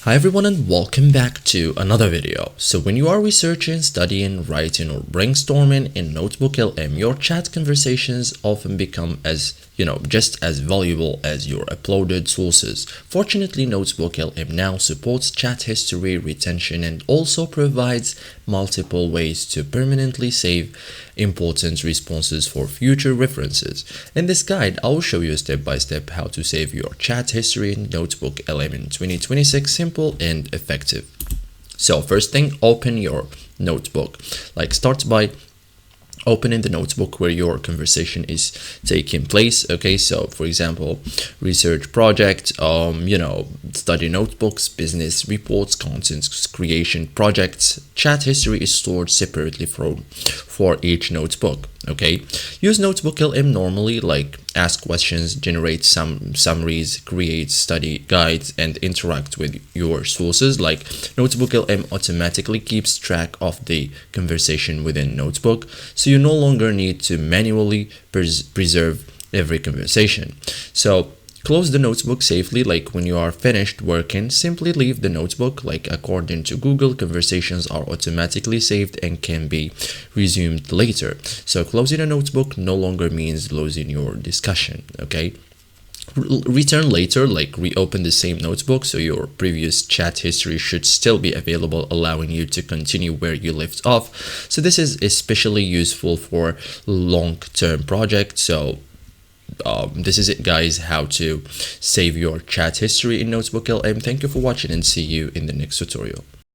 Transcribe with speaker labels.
Speaker 1: Hi everyone and welcome back to another video. So when you are researching, studying, writing or brainstorming in NotebookLM, your chat conversations often become just as valuable as your uploaded sources. Fortunately, NotebookLM now supports chat history retention and also provides multiple ways to permanently save important responses for future references. In this guide, I will show you step by step how to save your chat history in NotebookLM in 2026, simple and effective. So first thing, open your notebook. Start by opening the notebook where your conversation is taking place. Okay, so for example, research project, study notebooks, business reports, content creation projects. Chat history is stored separately for each notebook. Okay, use NotebookLM normally, like ask questions, generate some summaries, create study guides, and interact with your sources. Like NotebookLM automatically keeps track of the conversation within Notebook, so you no longer need to manually preserve every conversation. So close the notebook safely. Like when you are finished working, simply leave the notebook. Like according to Google, conversations are automatically saved and can be resumed later. So closing a notebook no longer means losing your discussion. Okay, return later, like reopen the same notebook, so your previous chat history should still be available, allowing you to continue where you left off. So this is especially useful for long-term projects. So this is it, guys, how to save your chat history in NotebookLM. Thank you for watching and see you in the next tutorial.